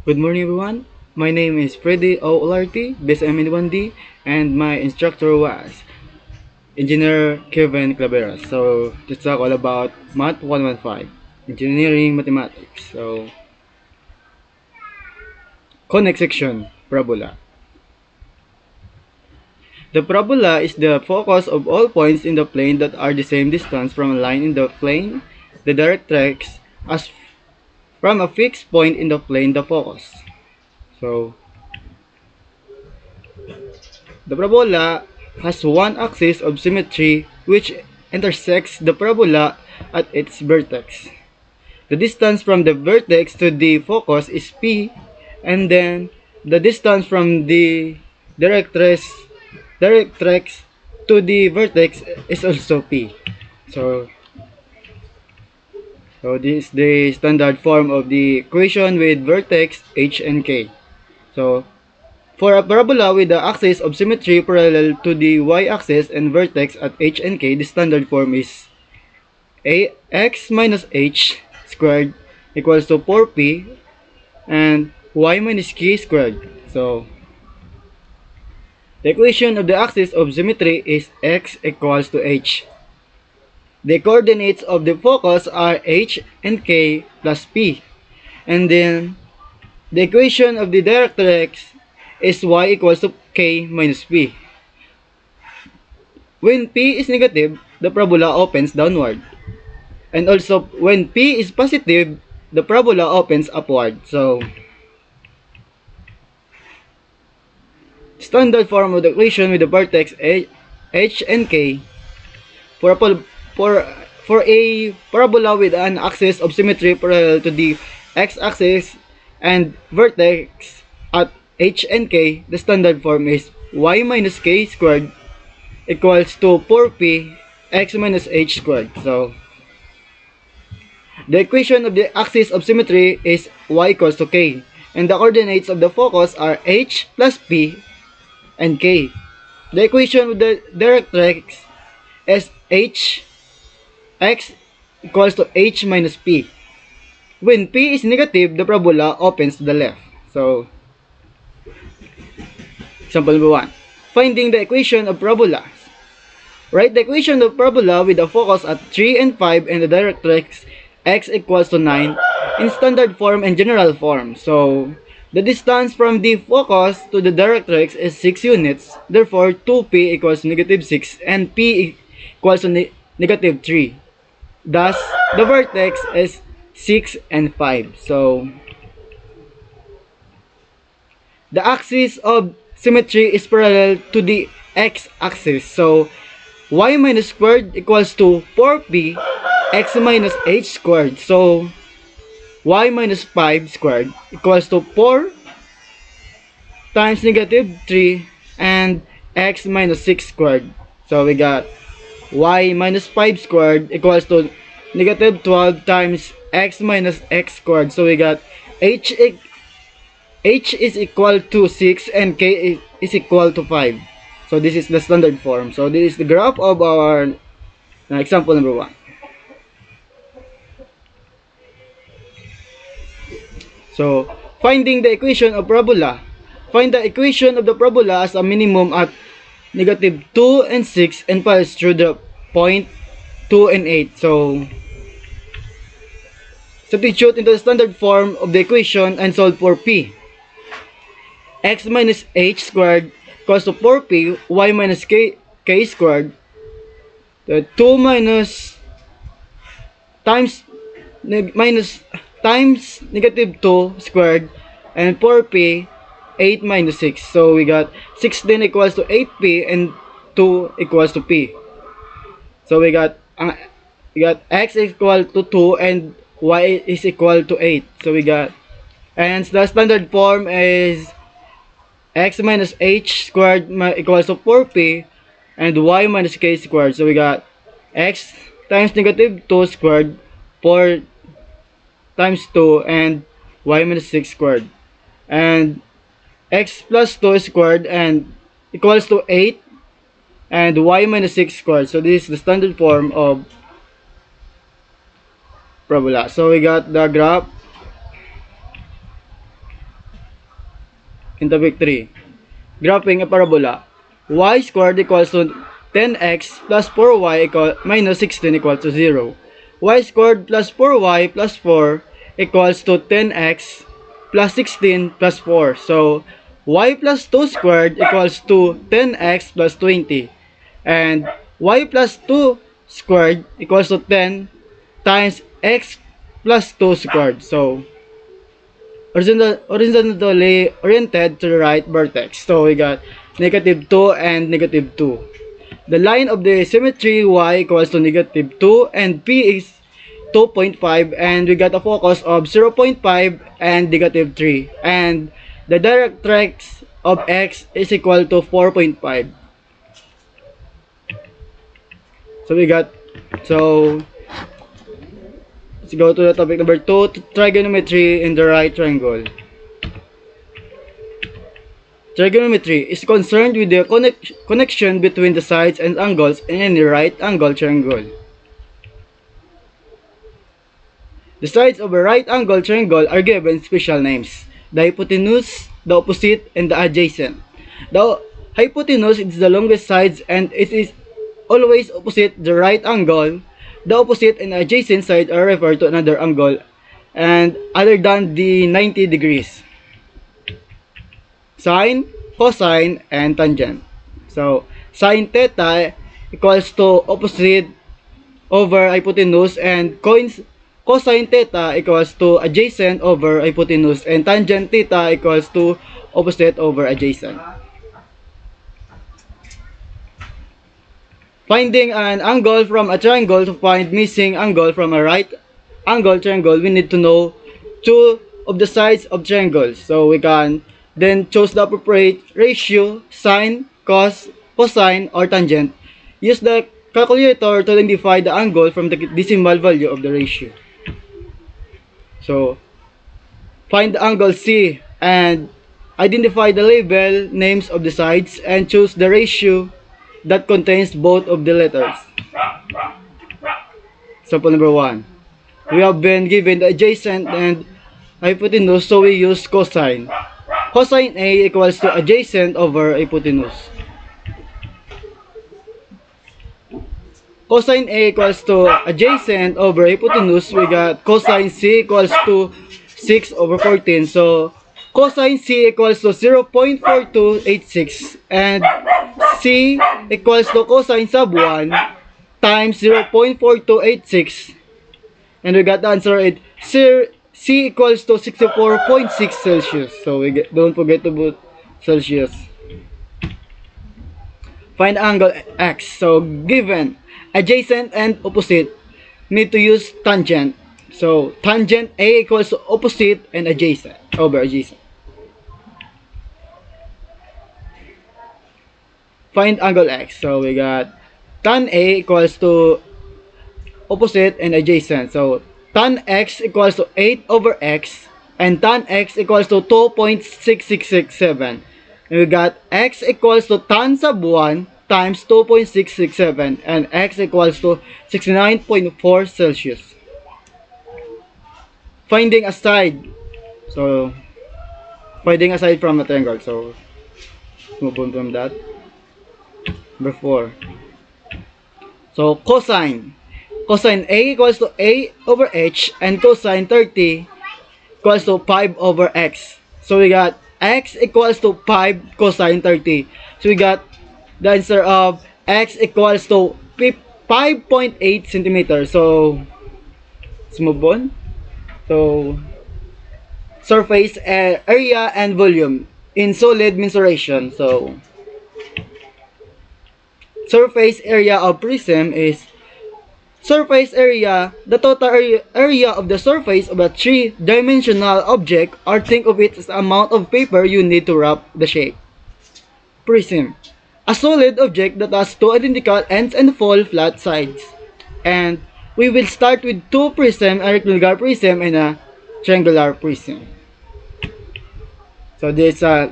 Good morning, everyone. My name is Freddy O. Olarte, BSM1D, and my instructor was Engineer Kevin Claveras. So, let's talk all about Math 115, Engineering Mathematics. So, connect section, parabola. The parabola is the focus of all points in the plane that are the same distance from a line in the plane, the directrix, as from a fixed point in the plane, the focus. So, the parabola has one axis of symmetry which intersects the parabola at its vertex. The distance from the vertex to the focus is p, and then the distance from the directrix to the vertex is also p. So, this is the standard form of the equation with vertex h and k. So, for a parabola with the axis of symmetry parallel to the y-axis and vertex at h and k, the standard form is ax minus h squared equals to 4p and y minus k squared. So, the equation of the axis of symmetry is x equals to h. The coordinates of the focus are h and k plus p. And then, the equation of the directrix is y equals to k minus p. When p is negative, the parabola opens downward. And also, when p is positive, the parabola opens upward. So, standard form of the equation with the vertex h and k for a, for, for a parabola with an axis of symmetry parallel to the x-axis and vertex at h and k, the standard form is y minus k squared equals to 4p x minus h squared. So, the equation of the axis of symmetry is y equals to k, and the coordinates of the focus are h plus p and k. The equation of the directrix is h x equals to h minus p. When p is negative, the parabola opens to the left. So, example number 1. Finding the equation of parabola. Write the equation of parabola with the focus at 3 and 5 and the directrix x equals to 9 in standard form and general form. So, the distance from the focus to the directrix is 6 units. Therefore, 2p equals negative 6 and p equals to negative 3. Thus, the vertex is 6 and 5. So, the axis of symmetry is parallel to the x-axis. So, y minus squared equals to 4p x minus h squared. So, y minus 5 squared equals to 4 times negative 3 and x minus 6 squared. So, we got y minus 5 squared equals to negative 12 times x minus x squared. So, we got h is equal to 6 and k is equal to 5. So, this is the standard form. So, this is the graph of our example number 1. So, finding the equation of parabola. Find the equation of the parabola as a minimum at negative 2 and 6 and pass through the point 2 and 8. So, substitute into the standard form of the equation and solve for p. X minus h squared equals to 4p y minus k squared. The 2 minus times negative 2 squared and 4p 8 minus 6. So we got 16 equals to 8p and 2 equals to p. So we got x equal to 2 and y is equal to 8. So we got, and the standard form is x minus h squared equals to 4p and y minus k squared. So we got x times negative 2 squared, 4 times 2 and y minus 6 squared. And x plus 2 squared and equals to 8 and y minus 6 squared. So this is the standard form of parabola. So we got the graph In topic 3, graphing a parabola. Y squared equals to 10x plus 4y minus 16 equals to 0. Y squared plus 4y plus 4 equals to 10x plus 16 plus 4. So, y plus 2 squared equals to 10x plus 20. And y plus 2 squared equals to 10 times x plus 2 squared. So, horizontally oriented to the right vertex. So, we got negative 2 and negative 2. The line of the symmetry y equals to negative 2 and p is 2.5, and we got a focus of 0.5 and negative 3, and the directrix of x is equal to 4.5. So let's go to the topic number 2, trigonometry in the right triangle. Trigonometry is concerned with the connection between the sides and angles in any right angle triangle. The sides of a right angle triangle are given special names: the hypotenuse, the opposite, and the adjacent. The hypotenuse is the longest side and it is always opposite the right angle. The opposite and adjacent side are referred to another angle and other than the 90 degrees. Sine, cosine, and tangent. So, sine theta equals to opposite over hypotenuse, and cosine theta equals to adjacent over hypotenuse, and tangent theta equals to opposite over adjacent. Finding an angle from a triangle. To find missing angle from a right angle triangle, we need to know two of the sides of triangles. So we can then choose the appropriate ratio: sine, cos, cosine, or tangent. Use the calculator to identify the angle from the decimal value of the ratio. So, find the angle C and identify the label names of the sides and choose the ratio that contains both of the letters. Example number 1. We have been given the adjacent and hypotenuse, so we use cosine. Cosine A equals to adjacent over hypotenuse. Cosine A equals to adjacent over hypotenuse. We got cosine C equals to 6 over 14. So, cosine C equals to 0.4286 and C equals to cosine sub 1 times 0.4286, and we got the answer at C equals to 64.6 Celsius. So don't forget to put Celsius. Find angle X. So given adjacent and opposite, need to use tangent. So tangent A equals to opposite and adjacent over adjacent. Find angle X. So we got tan A equals to opposite and adjacent. So tan X equals to 8 over X and tan X equals to 2.6667. And we got X equals to tan sub 1 times 2.667 and X equals to 69.4 Celsius. Finding a side. So finding a side from a triangle. So move on from that. Number 4. So cosine. Cosine A equals to A over H and cosine 30 equals to 5 over X. So we got X equals to 5 cosine 30. So we got the answer of X equals to 5.8 centimeters. So let's move on. So surface area and volume in solid mensuration. So surface area of prism is surface area, the total area of the surface of a three-dimensional object, or think of it as the amount of paper you need to wrap the shape. Prism, a solid object that has two identical ends and full flat sides. And we will start with two prisms, a rectangular prism and a triangular prism. So this is a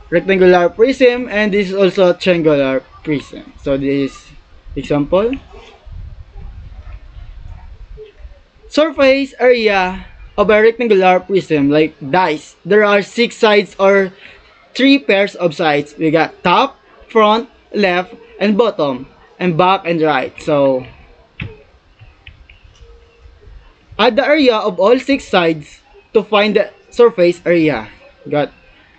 rectangular prism and this is also a triangular prism. So this is example. Surface area of a rectangular prism like dice, there are 6 sides or 3 pairs of sides. We got top, front, left, and bottom, and back and right. So add the area of all 6 sides to find the surface area. Got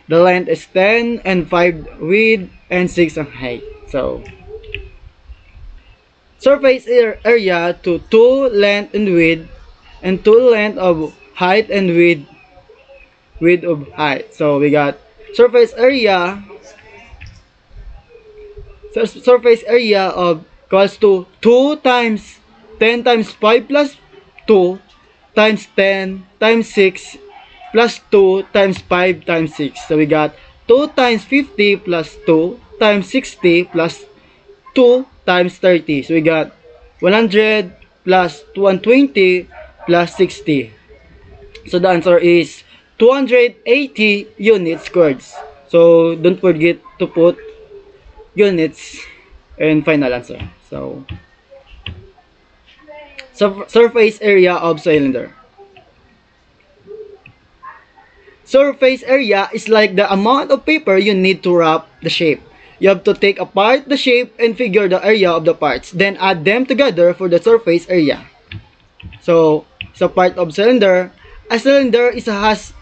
the length is 10 and 5 width and 6 on height. So surface area to 2 length and width and 2 length of height and width of height. So we got surface area surface area of equals to 2 times 10 times 5 plus 2 times 10 times 6 plus 2 times 5 times 6. So we got 2 times 50 plus 2 times 60 plus 2 times 30. So we got 100 plus 120 plus 60. So the answer is 280 units squared. So don't forget to put units in final answer. So surface area of cylinder. Surface area is like the amount of paper you need to wrap the shape. You have to take apart the shape and figure the area of the parts, then add them together for the surface area. So, sa part of cylinder, a cylinder has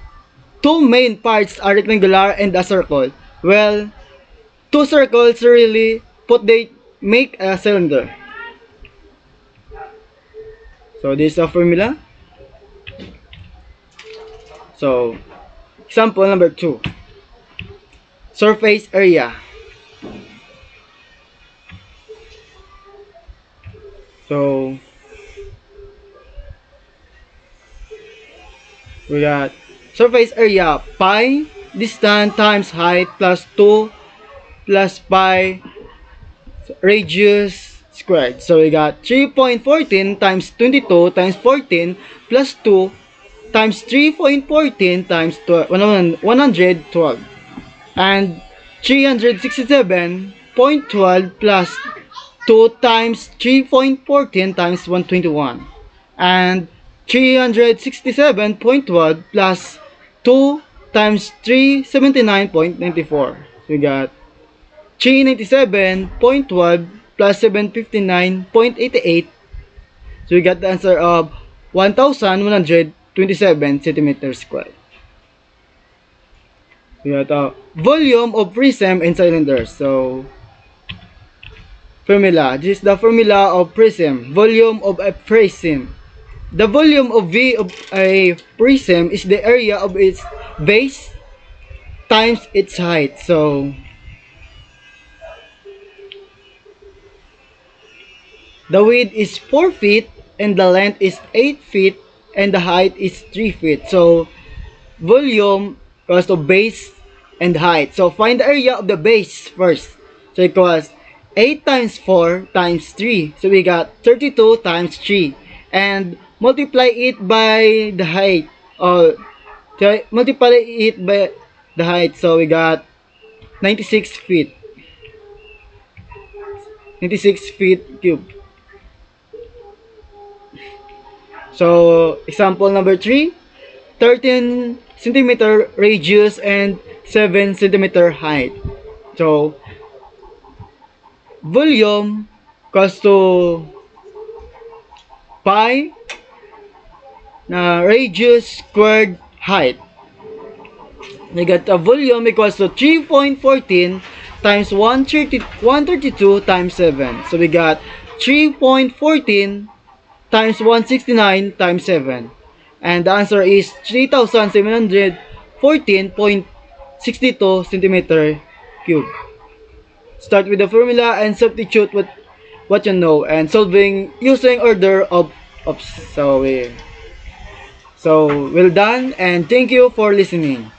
2 main parts, a rectangular and a circle. Well, 2 circles really they make a cylinder. So, this is a formula. So, example number 2. Surface area. So, we got surface area pi distance times height plus 2 plus pi radius squared. So we got 3.14 times 22 times 14 plus 2 times 3.14 times 112 and 367.12 plus 2 times 3.14 times 121 and 367.12 plus 2 times 379.94. We got 397.12 plus 759.88. So we got the answer of 1,127 centimeters squared. We got a volume of prism and cylinders. So formula. This is the formula of prism. Volume of a prism. The volume of V of a prism is the area of its base times its height. So the width is 4 feet and the length is 8 feet and the height is 3 feet. So volume equals to base and height. So find the area of the base first. So it equals 8 times 4 times 3. So we got 32 times 3. And multiply it by the height. Multiply it by the height. So we got 96 feet. 96 feet cubed. So example number 3. 13 centimeter radius and 7 centimeter height. So volume equals to pi na radius squared height. We got a volume equals to 3.14 times 132 times 7. So we got 3.14 times 169 times 7. And the answer is 3,714.62 centimeter cube. Start with the formula and substitute what you know and solving using order of so well done and thank you for listening.